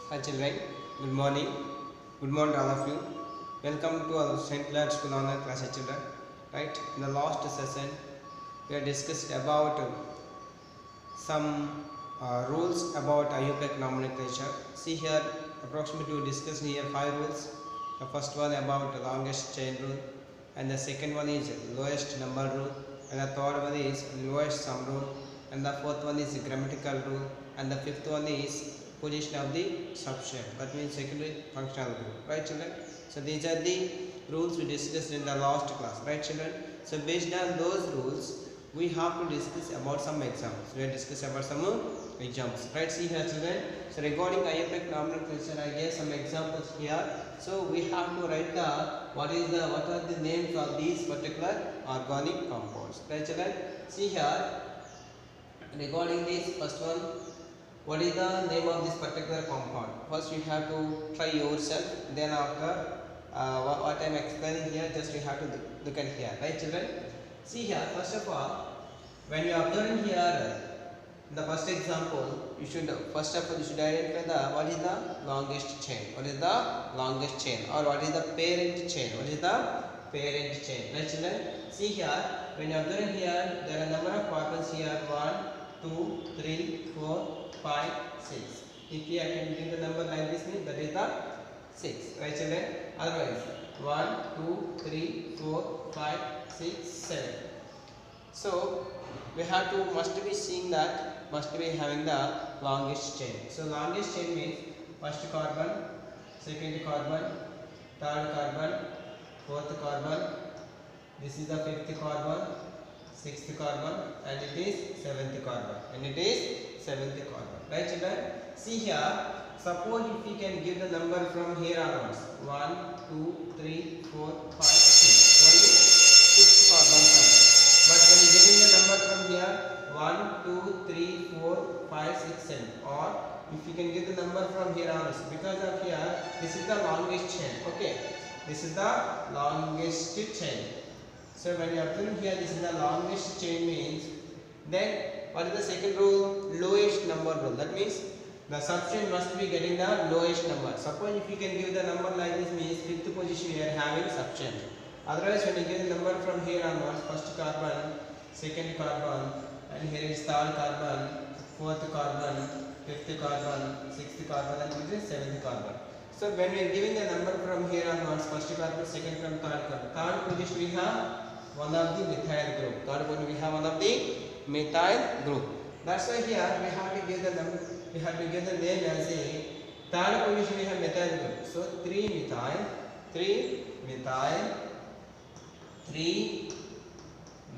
Hi children, good morning. Good morning to all of you. Welcome to our St. Clair School Online class children. Right, in the last session, we have discussed about some rules about IUPAC nomenclature. See here, approximately we discussed here 5 rules. The first one about the longest chain rule, and the second one is lowest number rule, and the third one is lowest sum rule, and the fourth one is grammatical rule, and the fifth one is position of the subchain. That means secondary functional rule. Right, children? So these are the rules we discussed in the last class. Right, children? So based on those rules, we have to discuss about some examples. We have discussed about some examples. Right, see here children. So regarding IUPAC nomenclature, I gave some examples here. So we have to write the what are the names of these particular organic compounds. Right, children. See here. Regarding this first one, what is the name of this particular compound? First you have to try yourself. Then after what I am explaining here, just you have to look at here. Right, children? See here, first of all, when you are observing here the first example, you should identify the what is the longest chain. What is the longest chain, or what is the parent chain? What is the parent chain? Right, children? See here, when you are observing here, there are number of carbons here. 1, 2, 3, 4, 5, 6. If here I can give the number like this, means that is the 6. Right, children? Otherwise, 1, 2, 3, 4, 5, 6, 7. So we have to must be seeing that must be having the longest chain. So longest chain means first carbon, second carbon, third carbon, fourth carbon. This is the fifth carbon, sixth carbon, and it is seventh carbon. Right, children? See here. Suppose if we can give the number from here onwards, 1, 2, 3, 4, 5, 6. Only 6 carbons are there. But when you giving the number from here, 1, 2, 3, 4, 5, 6, 7, or if you can give the number from here onwards, because of here, this is the longest chain. Okay, this is the longest chain. So when you are putting here, this is the longest chain means, then what is the second rule? Lowest number rule. That means the subchain must be getting the lowest number. Suppose if you can give the number like this, means fifth position we are having subchain. Otherwise, when you give the number from here onwards, first carbon, second carbon, and here is third carbon, fourth carbon, fifth carbon, sixth carbon, and this is seventh carbon. So when we are giving the number from here onwards, first carbon, second carbon, third carbon. Third position we have one of the methyl group. Third position we have one of the methyl group. That's why here we have to give the number. We have to give the name as a third position we have methyl group. So 3 methyl, 3 methyl, 3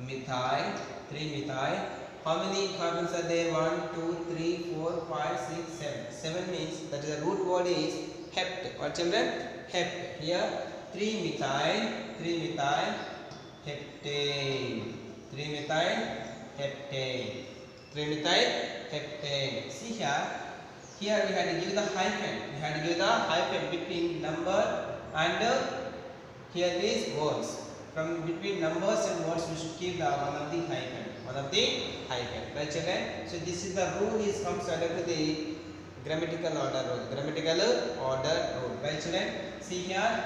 methyl, 3 methyl. How many carbons are there? 1, 2, 3, 4, 5, 6, 7. 7 means that is the root word is hept. What, children? Hept. Here 3 methyl, 3 methyl heptane. 3 methyl heptane. 3 methyl heptane. See here. Here we had to give the hyphen. We had to give the hyphen between number and here is words. From between numbers and words, we should keep the one of the hyphen. Right, children? So this is the rule is comes under the grammatical order rule. Right, children? See here.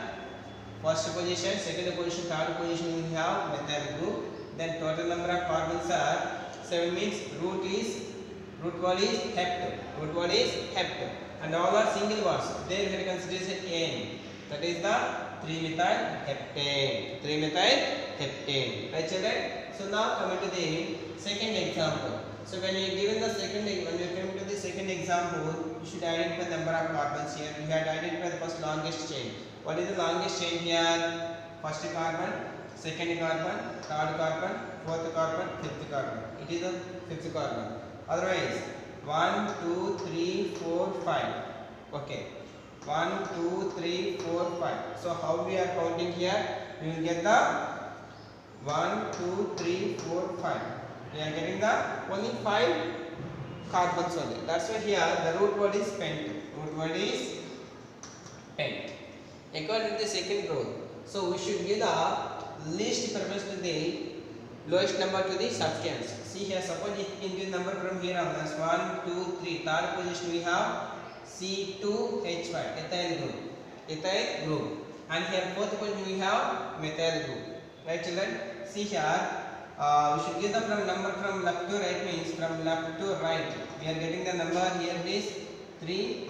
First position, second position, third position we have methyl group. Then total number of carbons are 7 means root word is hept. And all are single words. There we consider N. That is the 3-methyl heptane. Right, children? So now coming to the second example. So when you given the second example, you should identify the number of carbons here. We had identified the first longest chain. What is the longest chain here? First carbon, second carbon, third carbon, fourth carbon, fifth carbon. It is the fifth carbon. Otherwise, 1, 2, 3, 4, 5. Okay. 1, 2, 3, 4, 5. So how we are counting here? We will get the 1, 2, 3, 4, 5. We are getting the only 5 carbons only. That's why here the root word is pent. According to the second rule, so we should give the least preference to the lowest number to the substance. See here, suppose if you can give number from here onwards, 1, 2, 3. Third position we have C2H5, ethyl group. Ethyl group. And here fourth position we have methyl group. Right children? See here, we should give the number from left to right, means from left to right. We are getting the number here is 3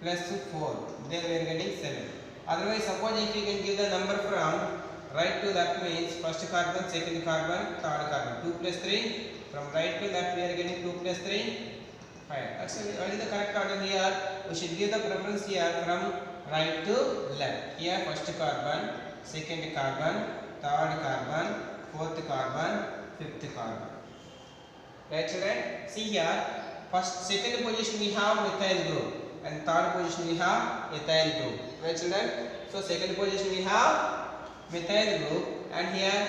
plus 4. Then we are getting 7. Otherwise, suppose if we can give the number from right to left, means first carbon, second carbon, third carbon. 2 plus 3. From right to left we are getting 2 plus 3. 5. Actually, what is the correct order here? We should give the preference here from right to left. Here first carbon, second carbon, third carbon, fourth carbon, fifth carbon. Right children? See here, second position we have methyl group and third position we have ethyl group. Right children? So second position we have methyl group and here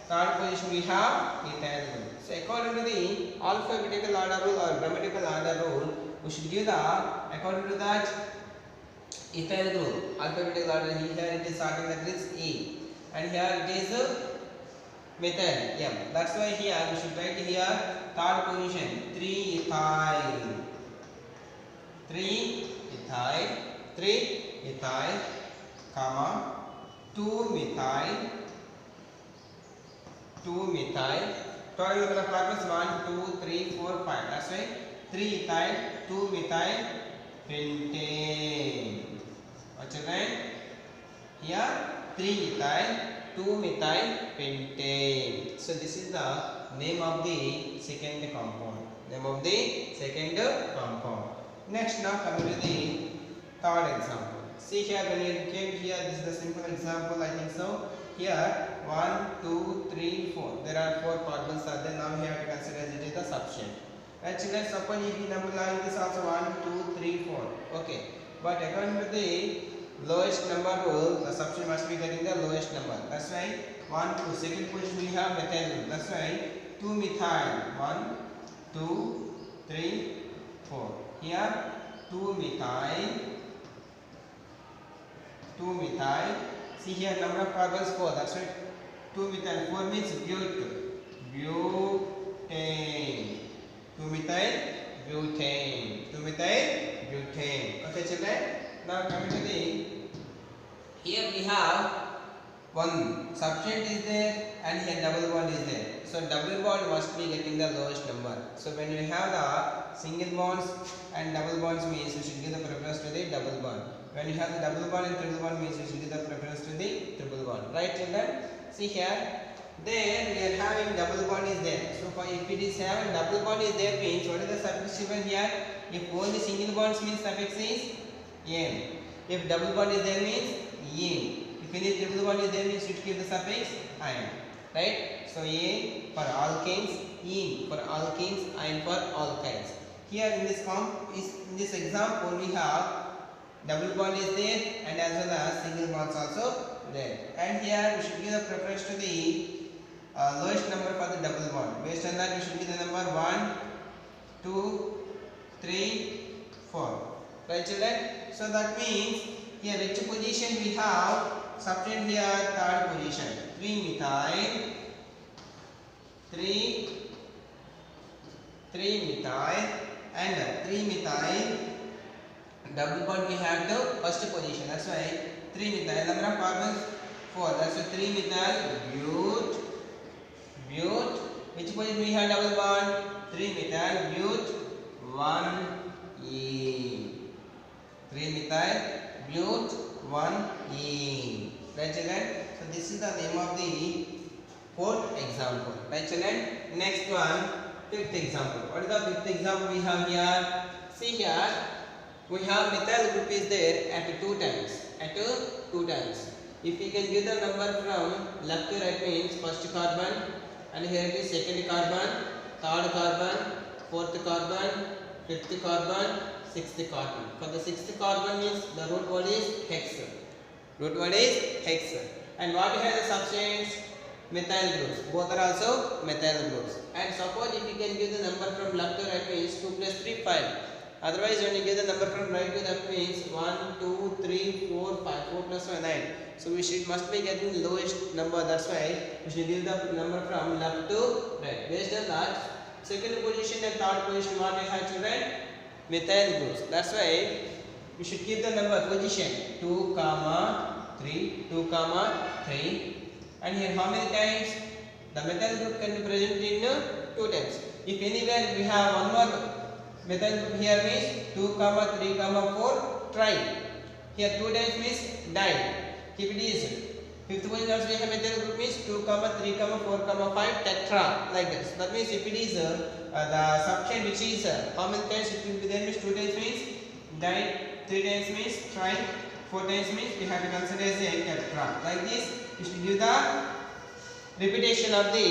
third position we have ethyl group. So according to the alphabetical order rule or grammatical order rule, we should give the, according to that, ethyl group alphabetical order. Here it is starting that is E and here it is methyl M. That's why here we should write here third position 3 ethyl, 3 ethyl, 3 ethyl, comma 2 methyl, 2 methyl. Total number of carbons 1, 2, 3, 4, 5. That's why 3 ethyl, 2 methyl pentane. What's your name? Here 3 ethyl, 2 methyl pentane. So this is the name of the second compound. Name of the second compound. Next, now coming to the third example. See here, when you came here, this is the simple example, I think so. Here 1, 2, 3, 4. There are 4 carbons are there. Now we have to consider as it is the substance. Right children, suppose if the number line is also 1, 2, 3, 4. Okay. But according to the lowest number rule, the substance must be getting the lowest number. That's why 1, 2. Second position we have methyl group. That's why 2 methyl. 1, 2, 3, 4. Here 2 methyl. 2 methyl. See here number of carbons 4. That's why 2 methyl. 4 means butane. 2 methyl butane. 2 methyl butane. Okay children. Now coming to the, here we have one substance is there and here double bond is there. So double bond must be getting the lowest number. So when you have the single bonds and double bonds, means you should give the preference to the double bond. When you have the double bond and triple bond, means you should give the preference to the triple bond. Right children? See here, there we are having double bond is there. So for if it is having double bond is there, means what is the suffix given here? If only single bonds, means suffix is M. If double bond is there, means M. If any triple bond is there, means you should give the suffix ion. Right? So A for alkanes, E for alkenes, ion for alkynes. Here in this in this example we have double bond is there and as well as single bonds also there. And here we should give the preference to the lowest number for the double bond. Based on that, we should give the number 1, 2, 3, 4. Right children? So that means here which position we have? Substitute here third position. 3 methyl, 3 methyl and 3 methyl. Double bond we have the first position. That's why 3 methyl. Number of carbons 4. That's why 3 methyl but. Which position we have double bond? 3 methyl but 1 E. 3 methyl but 1 E. Right children? So this is the name of the fourth example. Right children? Next one, fifth example. What is the fifth example we have here? See here, we have methyl group is there at 2 times. At 2 times. If we can give the number from left to right, means first carbon and here it is second carbon, third carbon, fourth carbon, fifth carbon, sixth carbon. For the sixth carbon means the root word is hex. Root word is hex. And what we have the substance? Methyl groups. Both are also methyl groups. And suppose if you can give the number from left to right, means 2 plus 3, 5. Otherwise, when you give the number from right to left, means 1, 2, 3, 4, 5. 4 plus 1, 9. So we must be getting the lowest number. That's why we should give the number from left to right. Based on that, second position and third position, what we have children? methyl groups. That's why we should keep the number position 2 comma 3, 2 comma 3. And here how many times the methyl group can be present in 2 times. If anywhere we have one more methyl group here means 2 comma 3 comma 4 tri. Here 2 times means di. Keep it easy. Fifth position also we have methyl group means 2 comma 3 comma 4 comma 5 tetra, like this. That means if it is the subchain which is how many times it will be there means 2 times means di, 3 times means tri, 4 times means we have to consider as a tetra. Like this we should give the repetition of the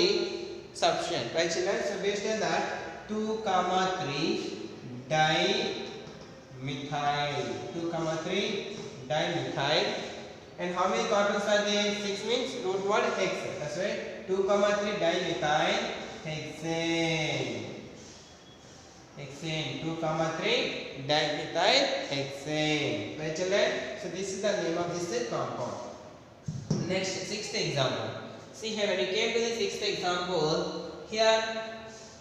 subchain, right children? So based on that 2 comma 3 dimethyl, 2 comma 3 dimethyl. And how many carbons are there? 6 means root word hexane. That's right. 2 comma 3 dimethyl hexane. Hexane. 2 comma 3 dimethyl hexane. Right children? So this is the name of this compound. Next, sixth example. See here, when we came to the sixth example, here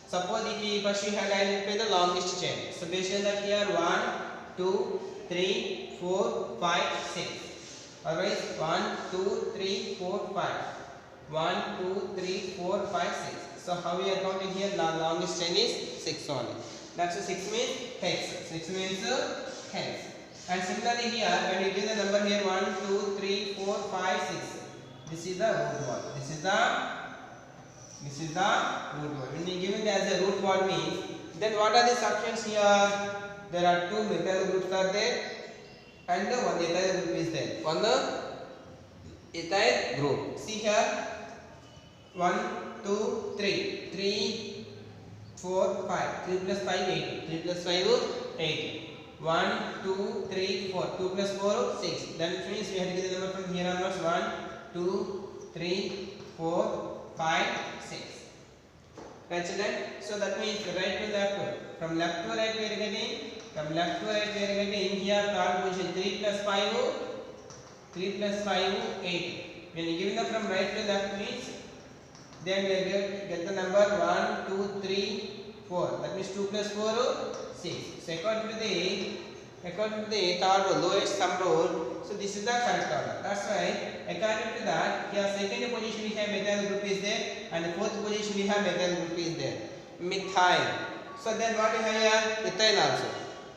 suppose if we first we had identified the longest chain. So based on that here 1, 2, 3, 4, 5, 6. Otherwise 1, 2, 3, 4, 5. 1, 2, 3, 4, 5, 6. So how we are counting here? The longest chain is 6 only. That's 6 means hex. 6 means hex. And similarly here, when we give the number here 1, 2, 3, 4, 5, 6. This is the root word. This is the root word. When we give it as a root word means, then what are the subchains here? There are 2 methyl groups are there. And one ethyl group is there. One ethyl group. See here 1, 2, 3. 3, 4, 5. 3 plus 5, 8. 3 plus 5, 8. 1, 2, 3, 4. 2 plus 4, 6. Then it means we have to get the number from here onwards. 1, 2, 3, 4, 5, 6. Right children? So that means right to left. From left to right we are getting. From left to right we are getting here third position 3 plus 5, 3 plus 5, 8. When you give them from right to left means then we get the number 1, 2, 3, 4. That means 2 plus 4, 6. So according to the third rule, lowest sum rule, so this is the correct order. That's why according to that, here second position we have methyl group is there, and the fourth position we have methyl group is there, methyl. So then what we have here? Ethyl also.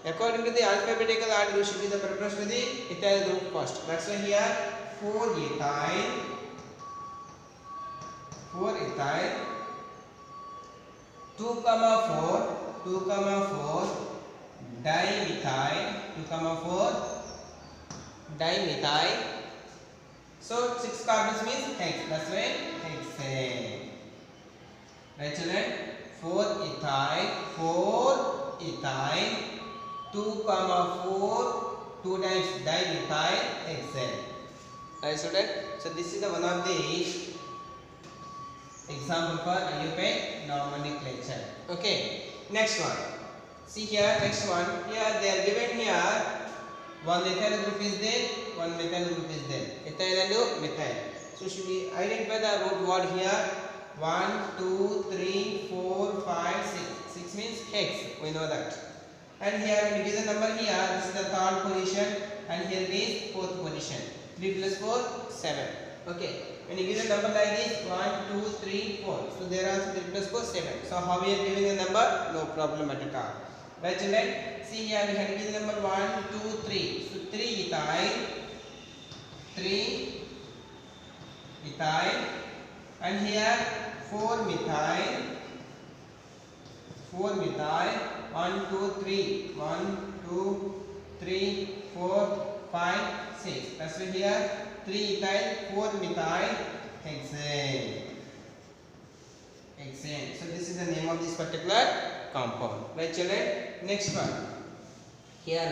According to the alphabetical order, we should give the preference to the ethyl group first. That's why here 4 ethyl, 2 comma 4 dimethyl, 2 comma 4 dimethyl. So 6 carbons means hex. That's why hexane. Right children? 4 ethyl, 2 comma 4, 2 times dimethyl hexane. Right student? So this is the one of the example for IUPAC nomenclature. Okay. Next one. See here, next one. Here they are given here. One ethyl group is there, one methyl group is there. Ethyl and methyl. So should we identify the root word here? 1, 2, 3, 4, 5, 6. 6 means hex. We know that. And here when you give the number here, this is the third position, and here it is fourth position. 3 plus 4, 7. Okay. When you give the number like this, 1, 2, 3, 4. So there are 3 plus 4, 7. So how we are giving the number? No problem at all. Right children? See here we have to give the number 1, 2, 3. So 3 ethyl, and here 4 methyl. 1, 2, 3. 1, 2, 3, 4, 5, 6. That's why here 3 ethyl, 4 methyl hexane. So this is the name of this particular compound. Right children? Next one. Here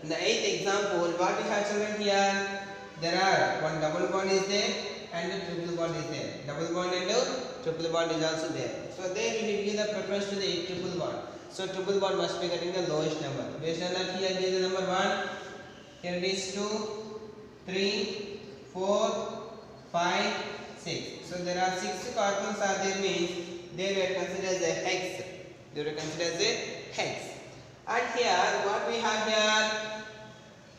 in the 8th example, what we have children here? There are one double bond is there and a triple bond is there. Double bond and a triple bond is also there. So there we need to give the preference to the triple bond. So triple bond must be getting the lowest number. Based on that here give the number 1. Here it is 2, 3, 4, 5, 6. So there are 6 carbons are there means they were considered as a hex. They were considered as a hex. And here what we have here,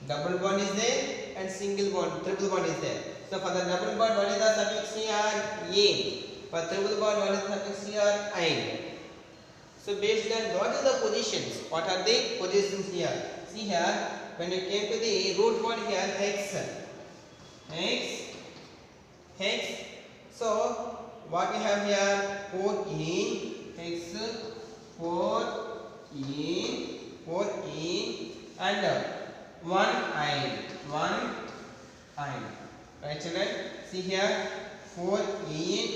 double bond is there and single bond, triple bond is there. So for the double bond, what is the suffix here? In. For triple bond, what is the suffix here? Ein. So based on what is the positions? What are the positions here? See here, when you came to the root word here, hex. So what we have here? 4 in hex, 4 in and 1 ein. Right children? See here, 4 in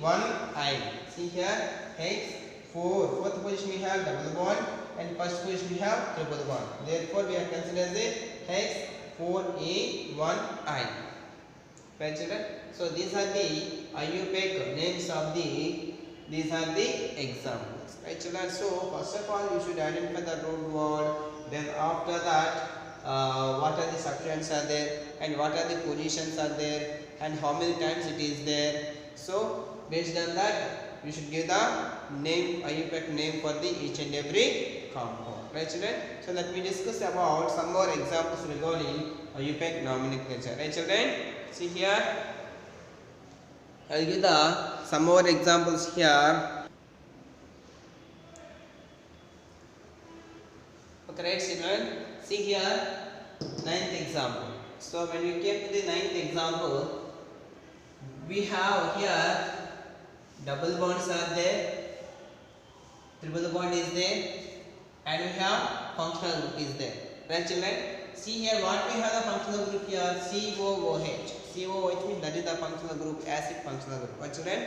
1 ein. See here, hex 4. Fourth position we have double bond and first position we have triple bond. Therefore we are considered as a hex 4 1 ein. Right children? So these are the IUPAC names of these are the examples. Right children? So first of all you should identify the root word. Then after that what are the substituents are there and what are the positions are there and how many times it is there. So based on that you should give the name, IUPAC name for the each and every compound. Right children? So let me discuss about some more examples regarding IUPAC nomenclature. Right children? See here, I will give the some more examples here. Okay, right children? See here, ninth example. So when we came to the ninth example, we have here double bonds are there, triple bond is there, and we have functional group is there. Right children? See here what we have the functional group here, COOH. COOH means that is the functional group, acid functional group. What children?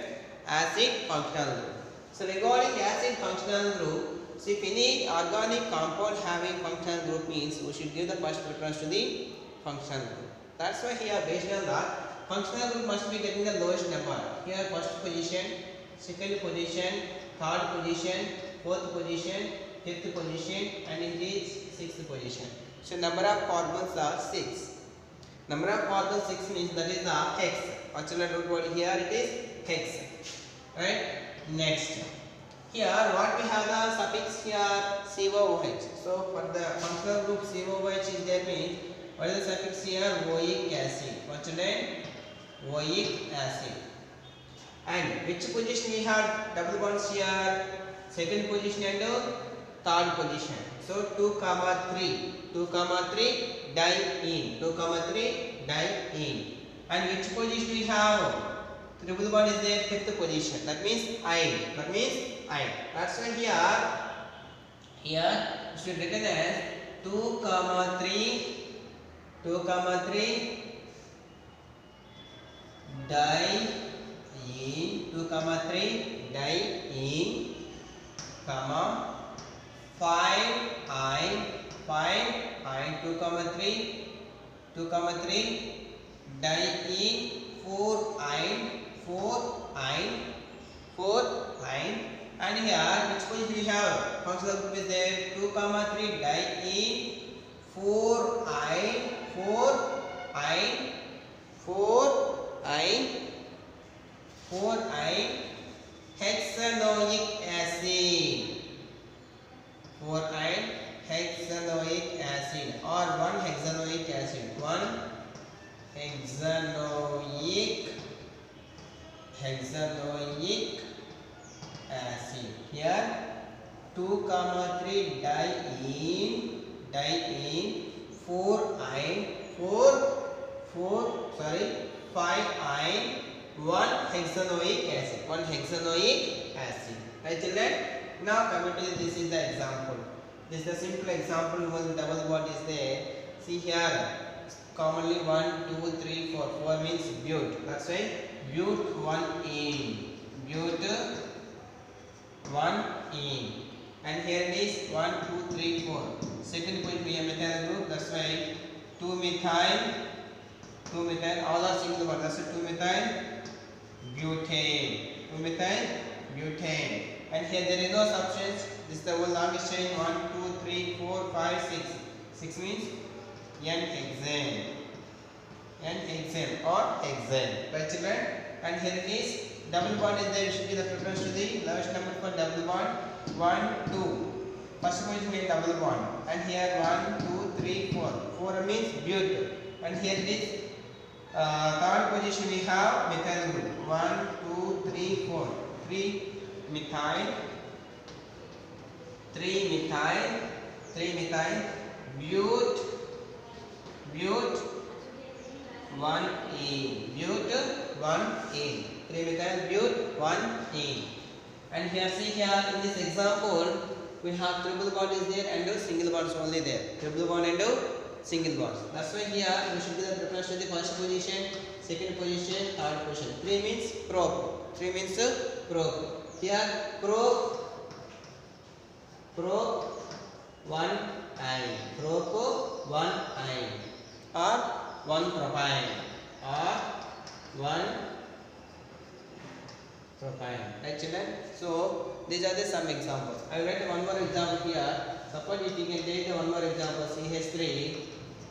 Acid functional group. So regarding acid functional group, so if any organic compound having functional group means we should give the first preference to the functional group. That's why here based on that, functional group must be getting the lowest number. Here first position, second position, third position, fourth position, fifth position, and in this sixth position. So number of carbons are 6. Number of carbons 6 means that is the hex. Actually root word here it is hex. Right? Next. Here what we have the suffix here, COOH. So for the functional group COOH is there means what is the suffix here? Oic acid. What's the name? Oic acid. And which position we have double bonds here? Second position and third position. So 2, 3 diene. 2, 3 diene. And which position we have? Triple bond is there, fifth position. That means ein. That's why here you should written as 2, 3 diene, 2, 3 diene, 5 ein, 2, 3 diene, 4 ein, and here which position we have? Functional group is there, 2, 3 diene, 4 ein, hexanoic acid. 4 ein hexanoic acid or 1 hexanoic acid. 1 hexanoic acid. Here 2, 3 diene, 4 ein, 5 ein, 1 hexanoic acid. Right children? Now coming to this is the example. This is the simple example when double bond is there. See here, commonly 1, 2, 3, 4. 4 means but. That's why but 1 in. But 1 in. And here it is 1, 2, 3, 4. Second point we have methyl group. That's why 2 methyl. All are single bond. That's why 2 methyl butane. And here there is no substance. This is the whole longest chain. 1, 2, 3, 4, 5, 6. 6 means N-hexane or hexane. Right children? And here it is. Double bond is there. We should give the preference to the lowest number for double bond. 1, 2. First position here double bond, and here 1, 2, 3, 4. 4 means bute, and here it is third position we have methyl group. 1, 2, 3, 4. 3 methyl, 3 methyl, 3 methyl, bute, bute, 1 ene, bute, 1 ene. 3 methyl, bute, 1 ene. And here see here in this example we have triple bond is there and single bonds only there. Triple bond and single bonds. That's why here we should give the preference to the first position, second position, third position. 3 means prop. 3 means prop. Here prop 1 ene, prop 1 ene, or 1 propyne, or 1 propyne. Right, children? So these are the some examples. I will write one more example here. Suppose if you can take one more example, CH3,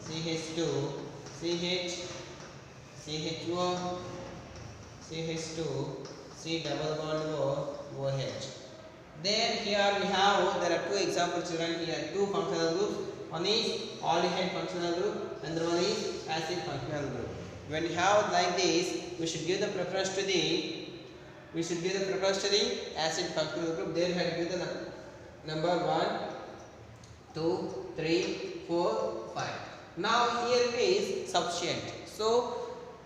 CH2, CH, CH2, CH2, C double bond O, OH. Then here we have, there are two examples children here, two functional groups. One is aldehyde functional group and the one is acid functional group. When you have like this, we should give the preference to the acid functional group. There we have to give the number 1, 2, 3, 4, 5. Now here is substituent. So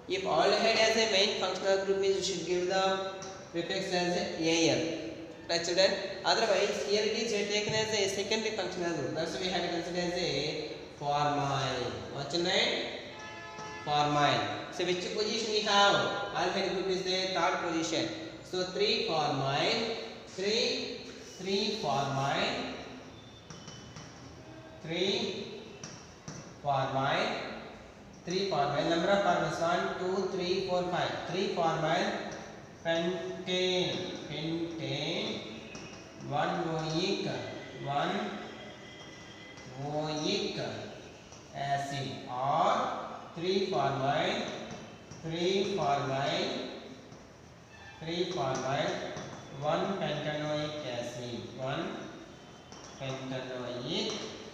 if aldehyde has a main functional group means we should give the prefix as Al. Right, children? Otherwise here it is taken as a secondary functional group. That's why we have to consider as a formyl. What's your name? Formyl. So which position we have? Aldehyde group is the third position. So 3 formyl, 3 formyl, 3 formyl, 3 formyl. Number of formyls 1, 2, 3, 4, 5. 3 formyl, pentane, 1 oic acid, or 3 formyl, 1 pentanoic acid, 1 pentanoic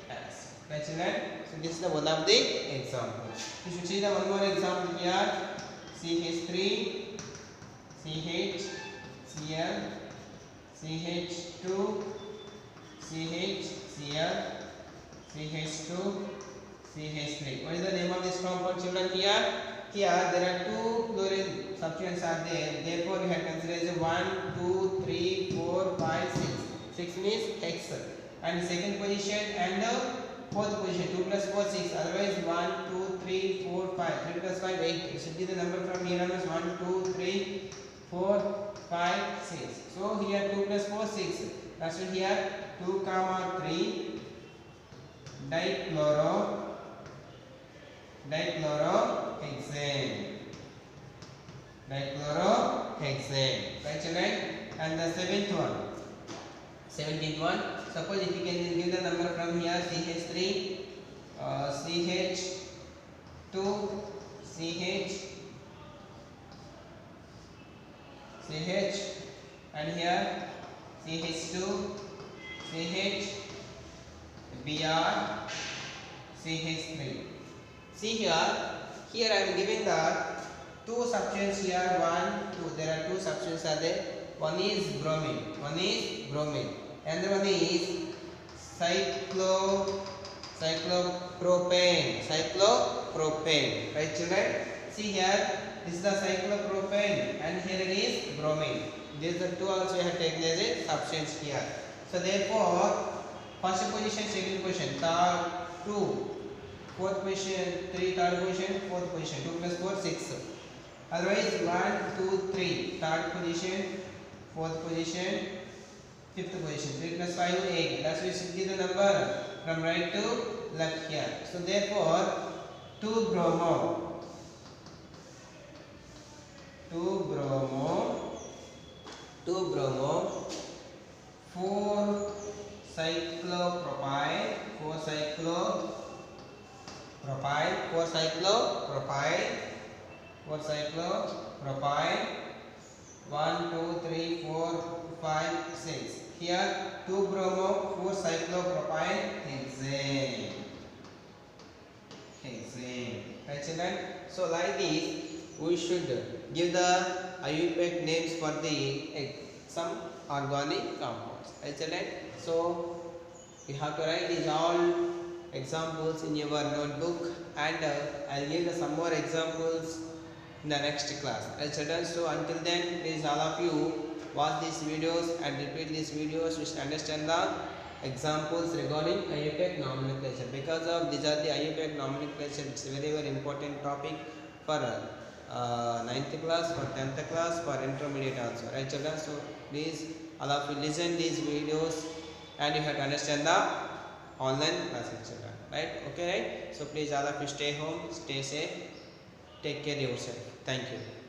acid. Right, children? So this is the one of the examples. You should see the one more example here. CH3, CH, Cl, CH2, CH, Cl, CH2, CH3. What is the name of this compound, children? Here there are two chlorine substituents are there. Therefore, we have considered as 1, 2, 3, 4, 5, 6. 6 means hex. And second position and fourth position 2 plus 4 6. Otherwise 1, 2, 3, 4, 5. 3 plus 5 8. It should be the number from here onwards 1, 2, 3, 4, 5, 6. So here 2 plus 4 6. That's why here 2, 3 dichlorohexane. Right, children? And the 17th one. Suppose if you can give the number from here CH3, CH2, CH, and here CH2, CH, Br, CH3. See here I am giving the two substances here. 1, 2. There are two substances are there. One is bromine, and the one is cyclopropane. Right, children? See here, this is the cyclopropane, and here it is bromine. These are two also we have taken as a substance here. So therefore, first position, second position, third 2, fourth position 3, third position, fourth position 2 plus 4 6. Otherwise 1, 2, 3, third position, fourth position, fifth position, 3 plus 5 8. That's why we should give the number from right to left here. So therefore 2 bromo, 4 cyclopropyl, 1, 2, 3, 4, 5, 6. Here 2 bromo 4 cyclopropyl hexane. Right children? So like this we should give the IUPAC names for the some organic compounds. Right children? So you have to write these all examples in your notebook, and I'll give some more examples in the next class. Right children? So until then, please all of you watch these videos and repeat these videos to understand the examples regarding IUPAC nomenclature. Because of these are the IUPAC nomenclature, it's a very important topic for 9th class, for 10th class, for intermediate also. Right children? So please all of you listen these videos and you have to understand the online classes children. Right? Okay, right? So please all of you stay home, stay safe, take care of yourself. Thank you.